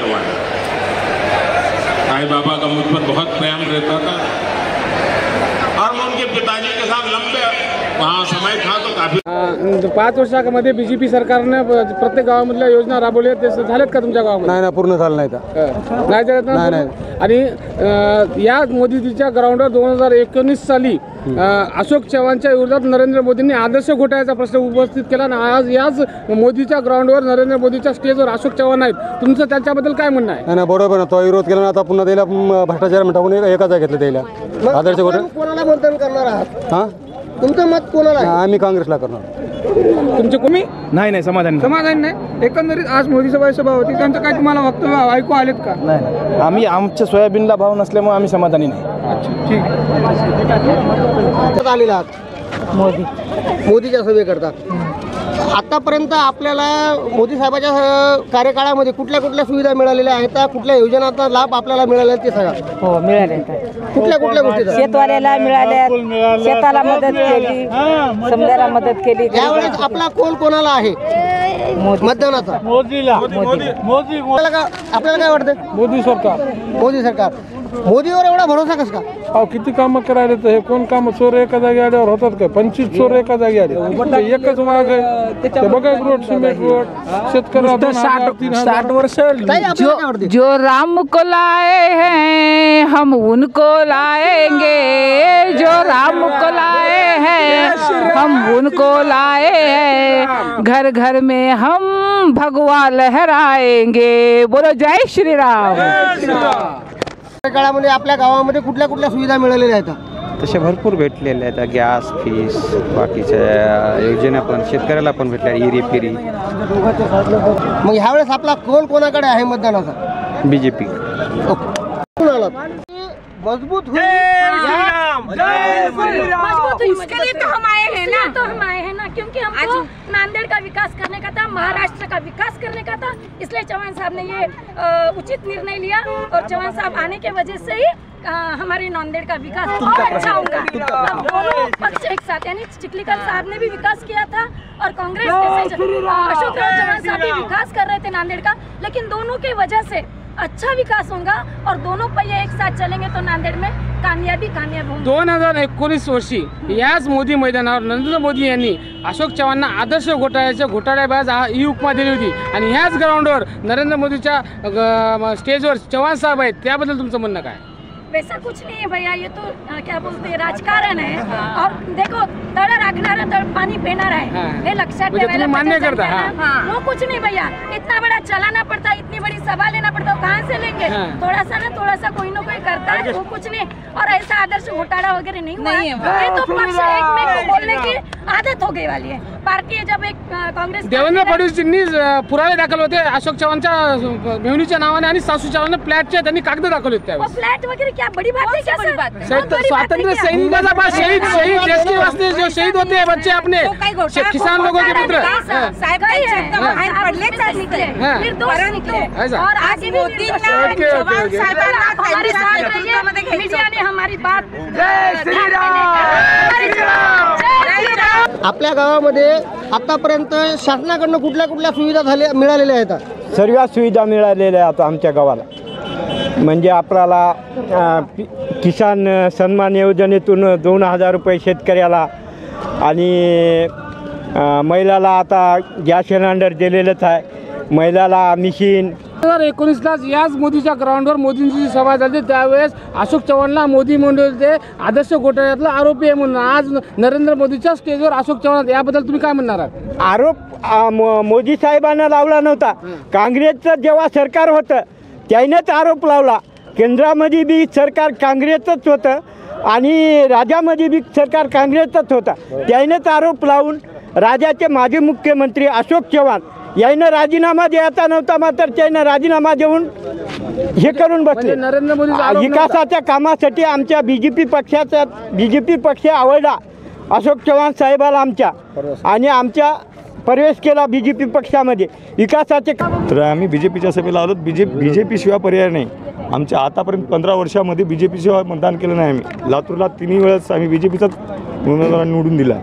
चौहान। साई बाबा का मुझ पर बहुत प्रेम रहता था और मैं उनके पिताजी के साथ लंबे वहाँ समय था तो काफी 5 वर्षामध्ये बीजेपी सरकारने प्रत्येक गावामधल्या योजना राबवल्या, ते झालेत का तुमच्या गावामध्ये? नाही ना, पूर्ण झालं नाही नाही झालेत ना? नाही. आणि या मोदीजीच्या ग्राउंडवर 2019 साली अशोक चव्हाणच्या विरोधात नरेंद्र मोदींनी आदर्श घोटाळ्याचा प्रश्न उपस्थित केला आणि आज याच मोदीच्या ग्राउंडवर नरेंद्र मोदीच्या स्टेजवर अशोक चव्हाण आहेत. तुमचं त्यांच्याबद्दल काय म्हणणं आहे? नाही, बरोबर ना, तो विरोध केला ना, आता पुन्हा त्याला भ्रष्टाचार टाकून एका जागी घेतलं त्याला. आदर्श घोटाळा कोणाला मतदान करणार आहात? हां, तुमचं मत कोणाला आहे? आम्ही काँग्रेसला करणार. तुमचे कोणी नाही समाधान नाही. एकंदरीत आज मोदी सभा होती, त्यांचं काय तुम्हाला वक्तव्य ऐकू आलेत का? नाही, आम्ही आमच्या सोयाबीनला भाव नसल्यामुळे आम्ही समाधानी नाही. ठीक आहे. आलेला आहात मोदीच्या सभेकरता. आतापर्यंत आपल्याला मोदी साहेबाच्या कार्यकाळामध्ये कुठल्या कुठल्या सुविधा मिळालेल्या आहेत, कुठल्या योजनांचा लाभ आपल्याला मिळाला ते सांगा. हो, मिळाले. कुठल्या गोष्टीचा? शेतवाल्याला मिळाल्या, शेताला मदत केली, समजायला मदत केली. यावेळेस आपला कोण कोणाला आहे मतदानाचा? आपल्याला काय वाटतं? मोदी सरकार. मोदी सरकार. मोदीवर एवढा भरोसा कस का? अहो, किती कामं करायला तर हे कोण काम चोर एका जागी आल्यावर होतात का? 25 चोर एका जागी आले, एकच माग आहे. बघा रोड, सिमेंट रोड, शेतकऱ्याला 60 वर्ष. जो राम को लाए हैं हम उनको लाएंगे, जो राम को लाए हैं हम उनको लाए हैं, घर घर में हम भगवा लहराएंगे. बोलो जय श्री राम. काळामध्ये आपल्या गावामध्ये कुठल्या कुठल्या सुविधा मिळालेल्या आहेत? तसे भरपूर भेटलेले आहेत. गॅस, फीस, बाकीच्या योजना पण शेतकऱ्याला पण भेटल्या, इरी फिरी. मग ह्यावेळेस आपला कोण कोणाकडे आहे मतदानाचा? बीजेपी. मजबूत इसके लिए तो हम आए हैं ना, क्योंकि हमको नांदेड़ का विकास करने का था, महाराष्ट्र का विकास करने का था, इसलिए चौहान साहब ने ये उचित निर्णय लिया और चौहान साहब आने के वजह से ही हमारे नांदेड़ का विकास और अच्छा होगा. दोनों पक्ष एक साथ, यानी चिखलीकर साहब ने भी विकास किया था और कांग्रेस अशोक चौहान साहब भी विकास कर रहे थे नांदेड़ का, लेकिन दोनों की वजह से अच्छा विकास होगा और दोनों पहिये एक साथ चलेंगे तो नांदेड़ में कामयाब होगी. 2019 वर्षी याच मोदी मैदानावर नरेंद्र मोदी यांनी अशोक चव्हाणांना आदर्श घोटाळ्याबाज ही उपमा दिली होती आणि ह्याच ग्राउंडवर नरेंद्र मोदीच्या स्टेजवर चव्हाण साहेब आहेत. त्याबद्दल तुमचं म्हणणं काय? वैसा कुछ नहीं है भैया, ये तो क्या बोलते हैं राजकारण है. और देखो तळ राखणारा तळ पाणी पिणार आहे, हे लक्षात ठेवायला मान्य करता. वो कुछ नहीं भैया, इतना बड़ा चलाना पड़ता, इतनी बड़ी सभा लेना पड़ता, वो कहाँ से लेंगे? थोड़ा सा कोई ना कोई करता है, वो कुछ नहीं. और ऐसा आदर्श घोटाला वगैरह नहीं हुआ. ये तो पक्ष एक को बोलने की आदत हो गई वाली है. पार्टी जब एक कांग्रेस देवेंद्र फडणवीसजींनी पुरावे दाखल होते अशोक चव्हाणच्या मेहुणीच्या नावाने आणि सासू चव्हाण फ्लॅटचे त्यांनी कागद दाखवले होते. फ्लॅट वगैरह क्या बड़ी बात है? क्या बड़ी बात है? स्वातंत्र्य सैनिकाचा पास शहीद देश के वास्ते जो शहीद होते हैं बच्चे अपने किसान लोगों के पुत्र फिर दोस्त निकले और आगे भी मीडिया ने हमारी बात. आपल्या गावामध्ये आतापर्यंत शासनाकडनं कुठल्या कुठल्या सुविधा मिळालेल्या आहेत? सर्व सुविधा मिळालेल्या आहेत आमच्या गावाला. म्हणजे आपल्याला किसान सन्मान योजनेतून 2000 रुपये शेतकऱ्याला आणि महिलाला आता गॅस सिलेंडर दिलेलंच आहे, महिलाला मिशीन. 2019 याच मोदीच्या ग्राउंडवर मोदींची सभा झाली, त्यावेळेस अशोक चव्हाणला मोदी म्हणले आदर्श घोटाळ्यातला आरोपी आहे म्हणून. आज नरेंद्र मोदीच्या स्टेजवर अशोक चव्हाण, याबद्दल तुम्ही काय म्हणणार आहात? आरोप मोदी साहेबांना लावला नव्हता. काँग्रेसचं जेव्हा सरकार होतं त्यानेच आरोप लावला. केंद्रामध्ये बी सरकार काँग्रेसच होतं आणि राज्यामध्ये बी सरकार काँग्रेसच होता. त्यानेच आरोप लावून राज्याचे माजी मुख्यमंत्री अशोक चव्हाण यानं राजीनामा द्यायचा नव्हता, मात्र त्यानं राजीनामा देऊन हे करून बसले. नरेंद्र मोदी विकासाच्या कामासाठी आमच्या बीजेपी पक्ष आवडला अशोक चव्हाण साहेबाला आमच्या आणि आमच्या प्रवेश केला बीजेपी पक्षामध्ये विकासाचे. तर आम्ही बीजेपीच्या सभेला आलो. बीजेपी शिवाय पर्याय नाही. आमच्या आतापर्यंत 15 वर्षामध्ये बीजेपी शिवाय मतदान केलं नाही आम्ही. लातूरला 3 वेळेस आम्ही बीजेपीचाच उमेदवार निवडून दिला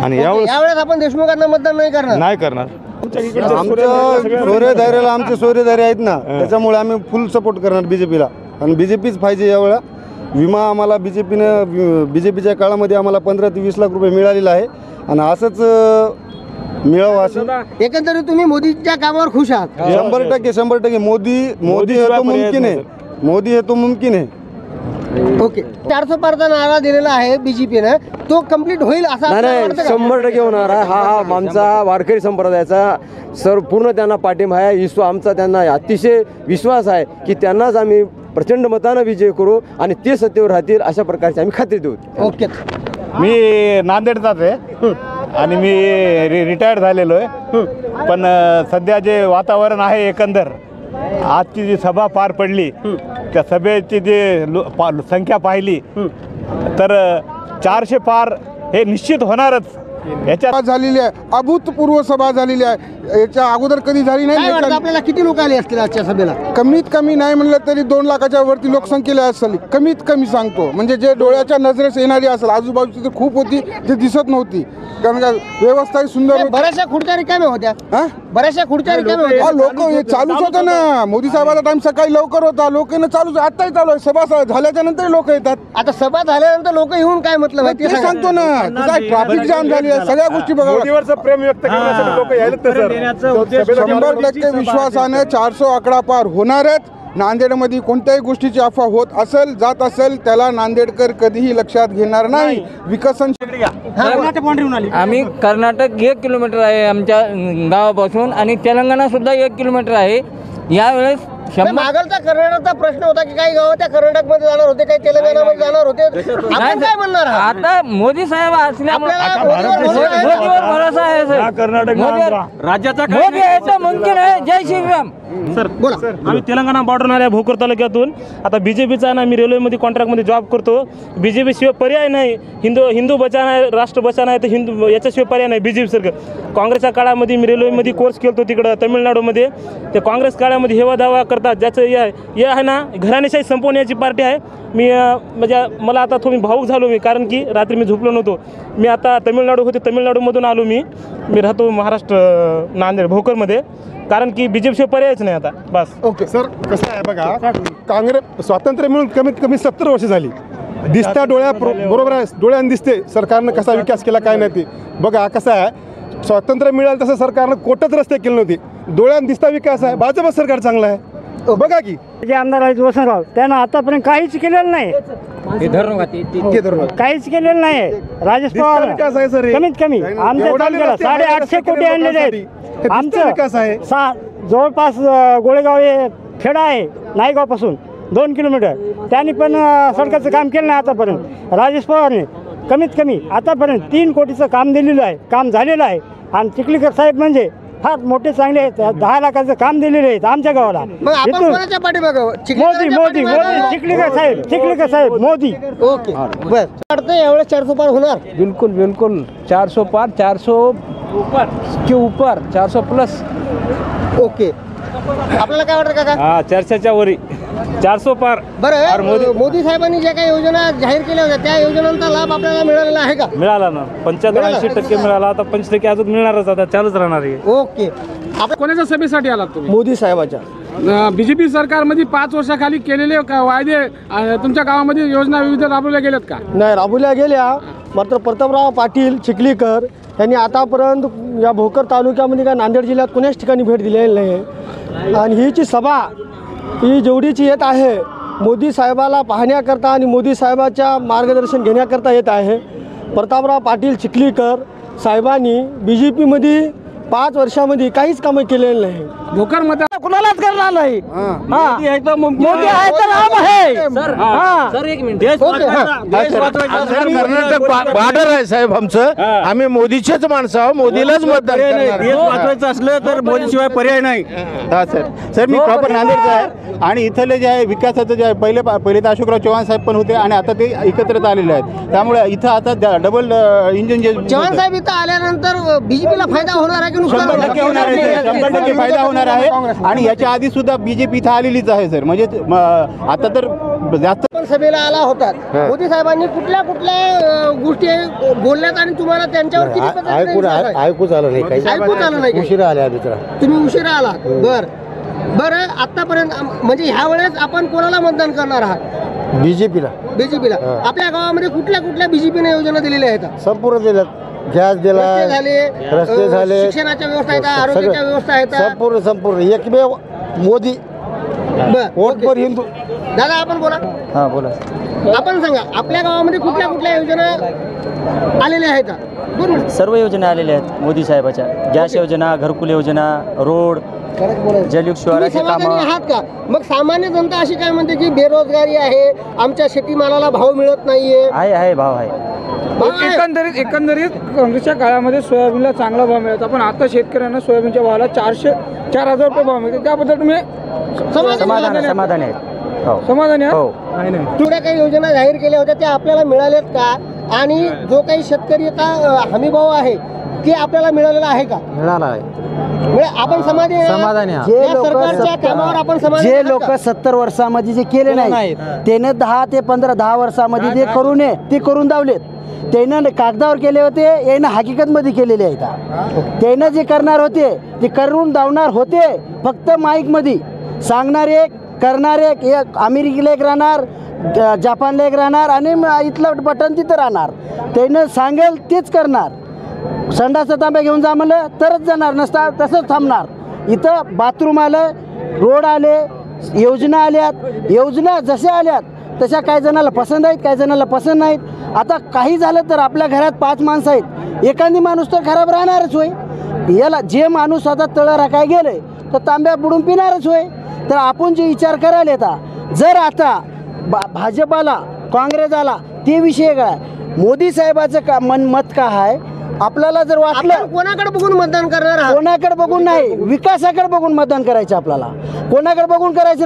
आणि यावेळेस आपण देशमुखांना मतदान नाही करणार. आमच्या सोयरेधाऱ्याला आमचे सोयरेधारे आहेत ना, त्याच्यामुळे आम्ही फुल सपोर्ट करणार बीजेपीला आणि बीजेपीच पाहिजे यावेळा. विमा आम्हाला बीजेपीच्या काळामध्ये आम्हाला 15 ते 20 लाख रुपये मिळालेला आहे आणि असंच मिळावं असं. एकंदरीत तुम्ही मोदीच्या कामावर खुश आहात? 100% मोदी है तो मुमकिन है, मोदी है तो मुमकिन है. ओके. 400 पारचा नारा दिलेला आहे बीजेपीनं, तो कंप्लीट होईल असं आपल्याला वाटतं का? 100% होणार आहे. हा आमचा वारकरी संप्रदायाचा पूर्ण त्यांना पाठिंबा आहे. आमचा त्यांना अतिशय विश्वास आहे की त्यांनाच आम्ही प्रचंड मतानं विजय करू आणि ते सत्तेवर राहतील अशा प्रकारची आम्ही खात्री देऊ. ओके. मी नांदेडचाच आहे आणि मी रिटायर्ड झालेलो आहे. पण सध्या जे वातावरण आहे एकंदर, आजची जी सभा पार पडली त्या सभेची जे संख्या पाहिली तर 400 पार हे निश्चित होणारच. याच्यात झालेली आहे, अभूतपूर्व सभा झालेली आहे, याच्या अगोदर कधी झाली नाही. आपल्याला किती लोक आले असतील आजच्या सभेला? कमीत कमी नाही म्हणलं तरी 2 लाखाच्या वरती लोकसंख्येला असेल, कमीत कमी सांगतो. म्हणजे जे डोळ्याच्या नजरेस येणारी असेल, आजूबाजूची तर खूप होती जे दिसत नव्हती, कारण का व्यवस्थाही सुंदर होती. बऱ्याचशा खुर्च्या रिकाम्या होत्या. बऱ्याचशा खुर्च्या रिकाम्या होत्या. लोक चालूच होतं ना. मोदी साहेबाचा टाइम सकाळी लवकर होता, लोक चालूच, आताही चालू आहे. सभा झाल्याच्या नंतर लोक येतात. आता सभा झाल्यानंतर लोक येऊन काय म्हटलं ते सांगतो ना, ट्रॅफिक जाम झाली आहे, सगळ्या गोष्टी बघा. प्रेम व्यक्त करण्यासाठी लोक यायला 100% विश्वासाने 400 आकडा पार होणारच. नांदेडमध्ये कोणत्याही गोष्टीची अफवा होत असेल, जात असेल, त्याला नांदेडकर कधीही लक्षात घेणार नाही. विकसन आम्ही कर्नाटक 1 किलोमीटर आहे आमच्या गावापासून आणि तेलंगणा सुद्धा 1 किलोमीटर आहे. यावेळेस मागलचा कर्नाटकचा प्रश्न होता की काही गाव त्या कर्नाटकमध्ये जाणार होते, काही तेलंगणामध्ये जाणार होते. आपण काय म्हणणार? आता मोदी साहेब असल्यामुळे मोदीवर भरोसा आहे सर. कर्नाटक राज्याचा मोदी आहे तर मुमकिन आहे. जय श्रीराम. सर बोला. आम्ही तेलंगणा बॉर्डर आल्या भोकर तालुक्यातून. आता बीजेपीचा ना, मी रेल्वेमध्ये कॉन्ट्रॅक्टमध्ये जॉब करतो. बीजेपी शिवाय पर्याय नाही. हिंदू बचाना आहे, राष्ट्र बचाना आहे, तर हिंदू याच्याशिवाय पर्याय नाही बीजेपी सारखं. काँग्रेसच्या काळामध्ये मी रेल्वेमध्ये कोर्स केलतो तिकडं तमिळनाडूमध्ये. ते काँग्रेस काळामध्ये हेवा दावा करतात, ज्याचं हे आहे ना, घराणेशाही संपवण्याची पार्टी आहे. मी म्हणजे मला आता थोडी भावूक झालो मी, कारण की रात्री मी झोपलो नव्हतो. मी आता तमिळनाडू होते, तमिळनाडूमधून आलो. मी राहतो महाराष्ट्र नांदेड भोकरमध्ये, कारण की बीजेपीशिवाय पर्यायच नाही आता. बस. ओके सर, कसं आहे बघा, काँग्रेस स्वातंत्र्य मिळून कमीत कमी 70 वर्ष झाली. दिसत्या बरोबर आहे, डोळ्यानं दिसते सरकारनं कसा विकास केला काय नाही ते. बघा कसं आहे, स्वातंत्र्य मिळालं तसं सरकारनं कोटच रस्ते केले नव्हते. डोळ्यानं दिसता विकास आहे. भाजप सरकार चांगलं आहे. बघा की जे आमदार आहेत वसंतराव, त्यांना आतापर्यंत काहीच केलेलं नाही. काहीच केलेलं नाही. राजेश पवार कमीत कमी आमच्या तालुक्याला 850 कोटी आणलेले आहेत. आमचं विकास आहे. जवळपास गोळेगाव हे खेडा आहे, नायगावपासून 2 किलोमीटर. त्यांनी पण सडकाचं काम केलं नाही आतापर्यंत. राजेश पवारने कमीत कमी आतापर्यंत 3 कोटीचं काम दिलेलं आहे, काम झालेलं आहे. आणि चिखलीकर साहेब म्हणजे फार मोठे चांगले आहेत. 10 लाखाचं काम दिलेले आहेत आमच्या गावाला. मोदी चिखलीकर साहेब मोदी. ओके. बस वाटतं यावेळेस 400 पार होणार? बिल्कुल 400 पार, 400 के ऊपर, 400 प्लस. ओके. आपल्याला काय वाटतं काका? चर्चेच्या वरी 400 पार. बरं, मोदी साहेबांनी ज्या काही योजना जाहीर केल्या होत्या त्या योजनांचा लाभ आपल्याला मिळालेला आहे का? मिळाला ना. 75-80% मिळाला. आता 25% अजून मिळणारच, आता चालूच राहणार आहे. ओके. कोणाच्या सभेसाठी आलात तुम्ही? मोदी साहेबाच्या. बीजेपी सरकारमध्ये 5 वर्षाखाली केलेले वायदे तुमच्या गावामध्ये योजना विविध राबवल्या गेल्यात का? नाही, राबवल्या गेल्या. मात्र प्रतापराव पाटील चिखलीकर यांनी आतापर्यंत या भोकर तालुक्यामध्ये काय नांदेड जिल्ह्यात कोण्याच ठिकाणी भेट दिलेली नाही. आणि हीची सभा ही जेवढीची येत आहे मोदी साहेबाला पाहण्याकरता आणि मोदी साहेबाच्या मार्गदर्शन घेण्याकरता येत आहे. प्रतापराव पाटील चिखलीकर साहेबांनी बीजेपीमध्ये 5 वर्षामध्ये काहीच कामं केलेलं नाही. भोकर मध्ये कुणालाच करणार नाही. मोदी आहे तर राम आहे. सर एक मिनिट. कर्नाटक बॉर्डर आहे साहेब आमचं. आम्ही मोदीचेच माणसं आहोत, मोदीलाच मतदान करणार. देश वाचवायचं असलं तर मोदीशिवाय पर्याय नाही. हा सर मी प्रॉपर नांदेडचा आहे आणि इथले जे आहे विकासाचं जे आहे पहिले तर अशोकराव चव्हाण साहेब पण होते आणि आता ते एकत्रित आलेले आहेत. त्यामुळे इथं आता डबल इंजिन जे चव्हाण साहेब इथं आल्यानंतर बीजेपीला फायदा होणार आहे की नुकसान? 100% होणार आहे. 100% फायदा होणार आहे. आणि याच्या आधी सुद्धा बीजेपी इथं आलेलीच आहे सर. म्हणजे आता तर जास्त पण सभेला आला होतात. मोदी साहेबांनी कुठल्या गोष्टी बोलल्यात आणि तुम्हाला त्यांच्यावर किती पद्धतीने विश्वास आहे? ऐकूच आलं नाही काही. ऐकूच आलं नाही काही. उशिरा आल्या मित्र. तुम्ही उशिरा आलात. बरं आतापर्यंत म्हणजे ह्या वेळेस आपण कोणाला मतदान करणार आहात? बीजेपीला. बीजेपीला. आपल्या गावामध्ये कुठल्या बीजेपीने योजना दिलेल्या आहेत? संपूर्ण दिल्यात. गॅस दिला, रस्ते झाले, शिक्षणाच्या व्यवस्था आहेत, आरोग्याच्या व्यवस्था आहेत, संपूर्ण एकमेव मोदी. वोट पर हिंदू. दादा आपण बोला. हा बोला. आपण सांगा आपल्या गावामध्ये कुठल्या योजना आलेल्या आहेत? सर्व योजना आलेल्या आहेत मोदी साहेबाच्या. गॅस योजना, घरकुल योजना, रोड, जलयुक्त शिवाराची कामं. आहात का? मग सामान्य जनता अशी काय म्हणते की बेरोजगारी आहे, आमच्या शेतीमालाला भाव मिळत नाहीये. आहे भाव आहे. एकंदरीत काँग्रेसच्या काळामध्ये सोयाबीनला चांगला भाव मिळायचा, पण आता शेतकऱ्यांना सोयाबीनच्या भावाला 4,000 रुपये भाव मिळतो. त्याबद्दल तुम्ही समाधानी आहे? समाधानी हो. थोड्या काही योजना जाहीर केल्या होत्या त्या आपल्याला मिळाल्यात का? आणि जो काही शेतकरी हमी भाव आहे ते आपल्याला मिळालेला आहे का? मिळाला आहे. आपण समाधानी सरकारच्या कामावर आपण समाधानी. जे लोक 70 वर्षामध्ये जे केले नाही त्याने 10 ते 10 वर्षामध्ये जे करू नये ते करून दावलेत. त्यानं कागदावर केले होते, यानं हकीकतमध्ये केलेले आहेत. त्यानं जे करणार होते ते करून दावणार होते. फक्त माईकमध्ये सांगणार एक, करणार एक अमेरिकेला एक राहणार, जपानला एक राहणार आणि इथलं बटन तिथं राहणार. त्यानं सांगेल तेच करणार. संडासचा तांब्या घेऊन जा म्हणलं तरच जाणार, नसता तसंच थांबणार. इथं बाथरूम आलं, रोड आले, योजना आल्यात. योजना जशा आल्यात तशा काही जणाला पसंत आहेत, काही जणाला पसंत नाहीत. आता काही झालं तर आपल्या घरात 5 माणसं आहेत, एखादी माणूस तर खराब राहणारच होय. याला जे माणूस आता तळं राखाय गेले तर तांब्या बुडून पिणारच होय. तर आपण जे विचार करायला येतात, जर आता भाजपाला काँग्रेस आला ते विषय काय, मोदी साहेबाचं का मत का आहे आपल्याला जर वाटलं. कोणाकडे बघून मतदान करणार? कोणाकडे बघून नाही, विकासाकडे बघून मतदान करायचं आपल्याला. कोणाकडे बघून करायचं